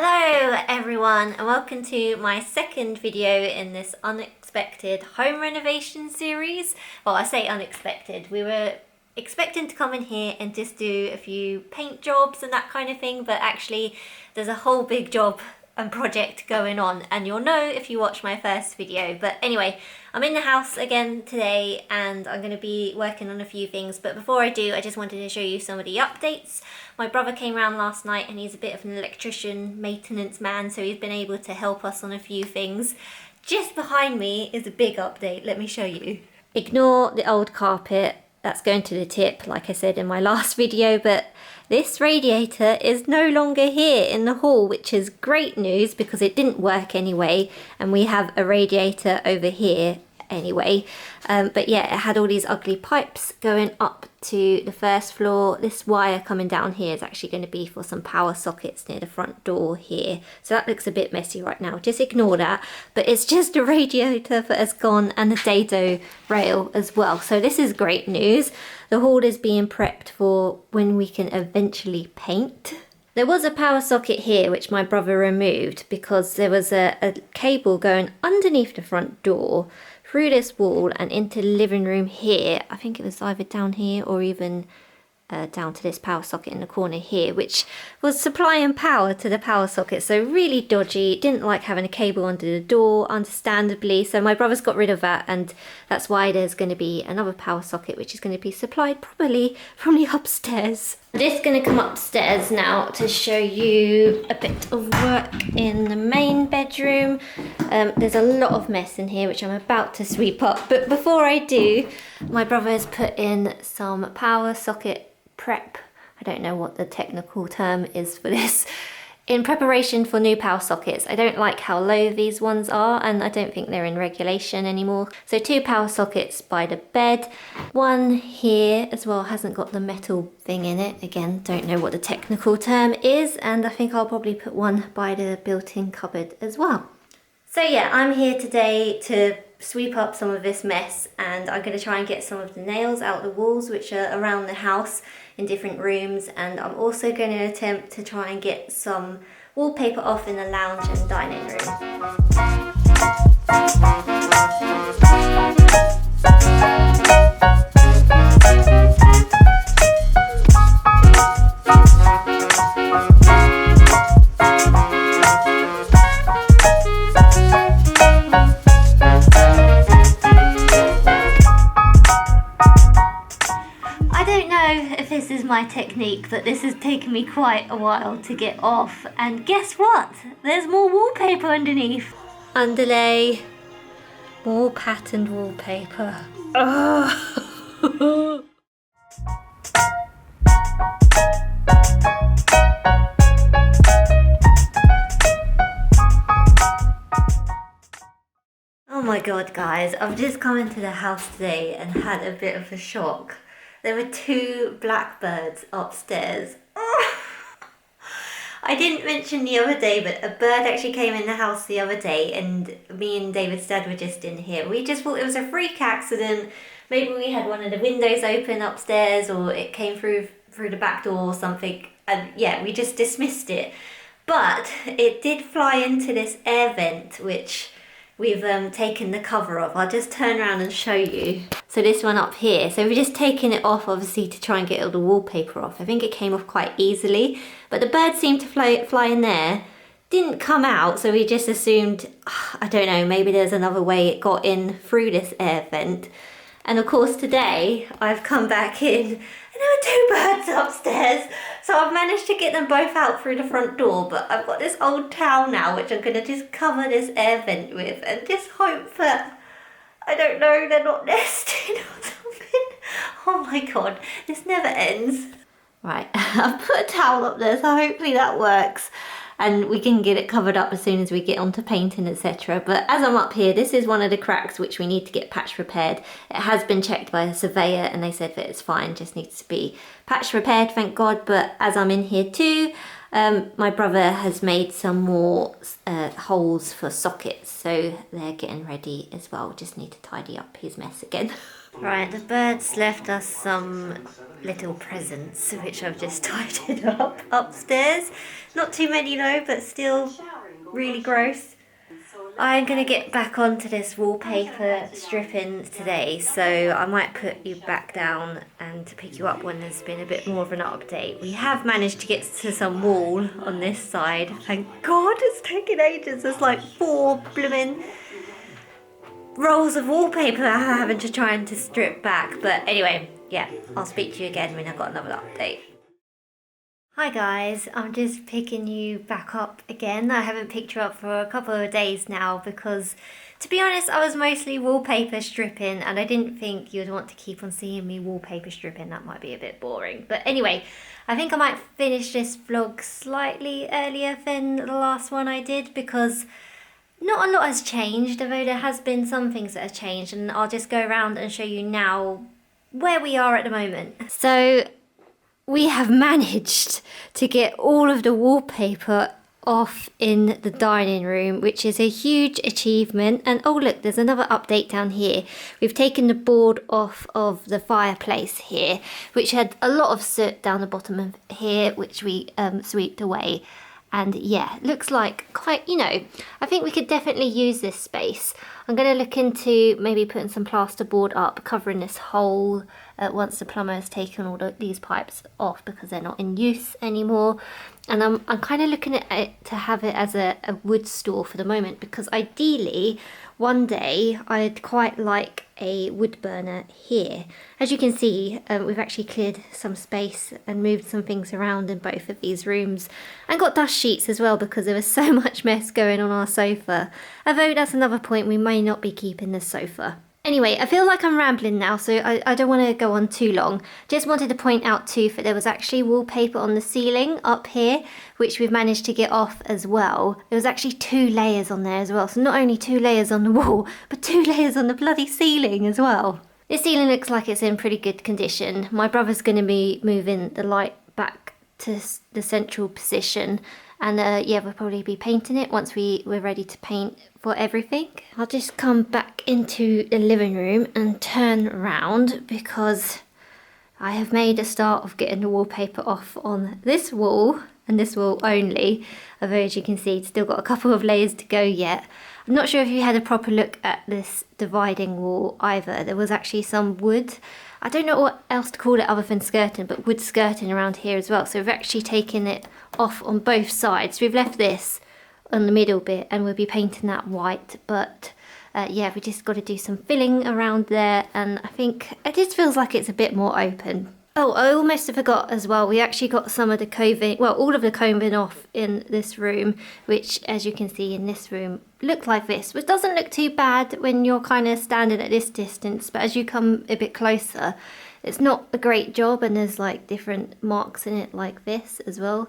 Hello everyone and welcome to my second video in this unexpected home renovation series. Well, I say unexpected. We were expecting to come in here and just do a few paint jobs and that kind of thing, but actually there's a whole big job and project going on, and you'll know if you watch my first video. But anyway, I'm in the house again today and I'm going to be working on a few things, but before I do, I just wanted to show you some of the updates. My brother came around last night and he's a bit of an electrician maintenance man, so he's been able to help us on a few things. Just behind me is a big update, let me show you. Ignore the old carpet, that's going to the tip like I said in my last video, but this radiator is no longer here in the hall, which is great news because it didn't work anyway, and we have a radiator over here anyway. But yeah, it had all these ugly pipes going up to the first floor. This wire coming down here is actually going to be for some power sockets near the front door here, so that looks a bit messy right now, just ignore that. But it's just a radiator that has gone and the dado rail as well, so this is great news. The hall is being prepped for when we can eventually paint. There was a power socket here which my brother removed because there was a cable going underneath the front door through this wall and into the living room here. I think it was either down here or even down to this power socket in the corner here, which was supplying power to the power socket. So really dodgy, didn't like having a cable under the door, understandably. So my brother's got rid of that, and that's why there's going to be another power socket which is going to be supplied probably from the upstairs. I'm just going to come upstairs now to show you a bit of work in the main bedroom. There's a lot of mess in here which I'm about to sweep up, but before I do, my brother has put in some power socket prep. I don't know what the technical term is for this. In preparation for new power sockets. I don't like how low these ones are, and I don't think they're in regulation anymore. So 2 power sockets by the bed. One here as well, hasn't got the metal thing in it. Again, don't know what the technical term is, and I think I'll probably put one by the built-in cupboard as well. So yeah, I'm here today to sweep up some of this mess, and I'm going to try and get some of the nails out the walls which are around the house in different rooms, and I'm also going to attempt to try and get some wallpaper off in the lounge and dining room. This is my technique, but this has taken me quite a while to get off, and guess what? There's more wallpaper underneath. Underlay, more patterned wallpaper. Oh. Oh my god guys, I've just come into the house today and had a bit of a shock. There were 2 blackbirds upstairs. Oh. I didn't mention the other day, but a bird actually came in the house the other day, and me and David's dad were just in here. We just thought it was a freak accident. Maybe we had one of the windows open upstairs, or it came through the back door or something. And yeah, we just dismissed it. But it did fly into this air vent, which we've taken the cover off. I'll just turn around and show you. So this one up here, so we've just taken it off obviously to try and get all the wallpaper off. I think it came off quite easily, but the bird seemed to fly in there, didn't come out, so we just assumed, I don't know, maybe there's another way it got in through this air vent. And of course today I've come back in and there were 2 birds upstairs, so I've managed to get them both out through the front door, but I've got this old towel now which I'm going to just cover this air vent with and just hope that, I don't know, they're not nesting or something. Oh my god, this never ends. Right, I've put a towel up there, so hopefully that works and we can get it covered up as soon as we get onto painting, etc. But as I'm up here, this is one of the cracks which we need to get patch repaired. It has been checked by a surveyor and they said that it's fine, just needs to be patch repaired, thank God. But as I'm in here too, my brother has made some more holes for sockets, so they're getting ready as well. Just need to tidy up his mess again. Right, the birds left us some little presents, which I've just tidied up upstairs. Not too many though, but still really gross. I'm going to get back onto this wallpaper stripping today, so I might put you back down and pick you up when there's been a bit more of an update. We have managed to get to some wall on this side. Thank God, it's taken ages. There's like 4 blooming rolls of wallpaper I'm having to try and to strip back. But anyway, yeah, I'll speak to you again when I've got another update. Hi guys, I'm just picking you back up again. I haven't picked you up for a couple of days now because, to be honest, I was mostly wallpaper stripping and I didn't think you'd want to keep on seeing me wallpaper stripping. That might be a bit boring. But anyway, I think I might finish this vlog slightly earlier than the last one I did because not a lot has changed, although there has been some things that have changed, and I'll just go around and show you now where we are at the moment. So we have managed to get all of the wallpaper off in the dining room, which is a huge achievement. And oh look, there's another update down here. We've taken the board off of the fireplace here, which had a lot of soot down the bottom of here, which we swept away. And yeah, looks like quite, I think we could definitely use this space. I'm going to look into maybe putting some plasterboard up, covering this hole once the plumber has taken all these pipes off because they're not in use anymore. And I'm kind of looking at it to have it as a wood store for the moment, because ideally one day I'd quite like a wood burner here. As you can see, we've actually cleared some space and moved some things around in both of these rooms, and got dust sheets as well because there was so much mess going on our sofa. Although that's another point, we may not be keeping the sofa. Anyway, I feel like I'm rambling now, so I don't want to go on too long. Just wanted to point out too that there was actually wallpaper on the ceiling up here, which we've managed to get off as well. There was actually 2 layers on there as well. So not only 2 layers on the wall, but 2 layers on the bloody ceiling as well. This ceiling looks like it's in pretty good condition. My brother's going to be moving the light back to the central position. And yeah, we'll probably be painting it once we're ready to paint for everything. I'll just come back into the living room and turn around because I have made a start of getting the wallpaper off on this wall and this wall only. Although, as you can see, it's still got a couple of layers to go yet. I'm not sure if you had a proper look at this dividing wall either. There was actually some wood. I don't know what else to call it other than skirting, but wood skirting around here as well. So we've actually taken it off on both sides. We've left this on the middle bit and we'll be painting that white. But yeah, we just got to do some filling around there. And I think it just feels like it's a bit more open. Oh, I almost forgot as well, we actually got some of the coving, well, all of the coving off in this room, which, as you can see in this room, look like this, which doesn't look too bad when you're kind of standing at this distance, but as you come a bit closer, it's not a great job, and there's like different marks in it like this as well.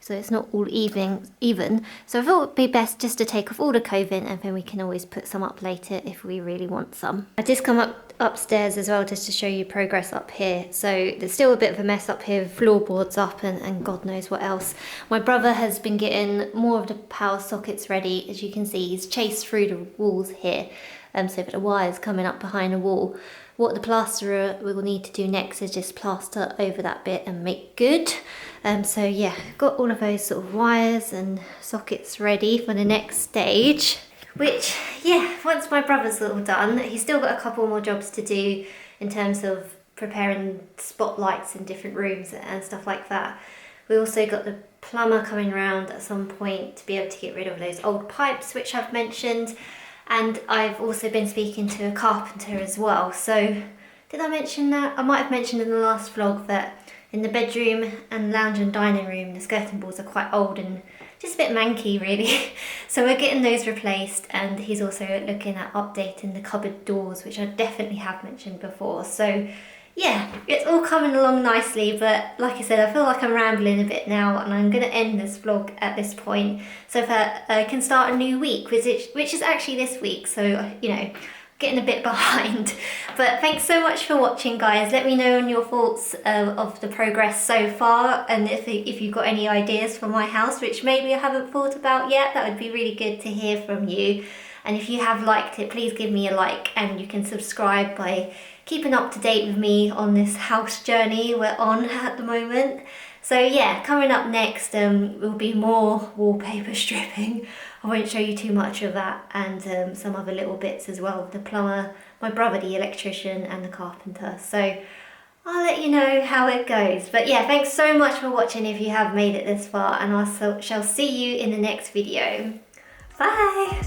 So it's not all even. So I thought it would be best just to take off all the coving, and then we can always put some up later if we really want some. I just come upstairs as well just to show you progress up here. So there's still a bit of a mess up here with floorboards up and God knows what else. My brother has been getting more of the power sockets ready. As you can see, he's chased through the walls here, so that the wire's coming up behind the wall. What the plasterer will need to do next is just plaster over that bit and make good. So yeah, got all of those sort of wires and sockets ready for the next stage. Which, yeah, once my brother's all done, he's still got a couple more jobs to do in terms of preparing spotlights in different rooms and stuff like that. We also got the plumber coming around at some point to be able to get rid of those old pipes, which I've mentioned. And I've also been speaking to a carpenter as well. So, did I mention that? I might have mentioned in the last vlog that in the bedroom and lounge and dining room, the skirting boards are quite old and just a bit manky really. So we're getting those replaced, and he's also looking at updating the cupboard doors, which I definitely have mentioned before. So yeah, it's all coming along nicely, but like I said, I feel like I'm rambling a bit now, and I'm going to end this vlog at this point so that I can start a new week, which is actually this week, so getting a bit behind. But thanks so much for watching, guys. Let me know on your thoughts of the progress so far, and if you've got any ideas for my house which maybe I haven't thought about yet, that would be really good to hear from you. And if you have liked it, please give me a like, and you can subscribe by keeping up to date with me on this house journey we're on at the moment. So yeah, coming up next will be more wallpaper stripping. I won't show you too much of that, and some other little bits as well. The plumber, my brother the electrician, and the carpenter. So I'll let you know how it goes. But yeah, thanks so much for watching if you have made it this far, and I shall see you in the next video. Bye!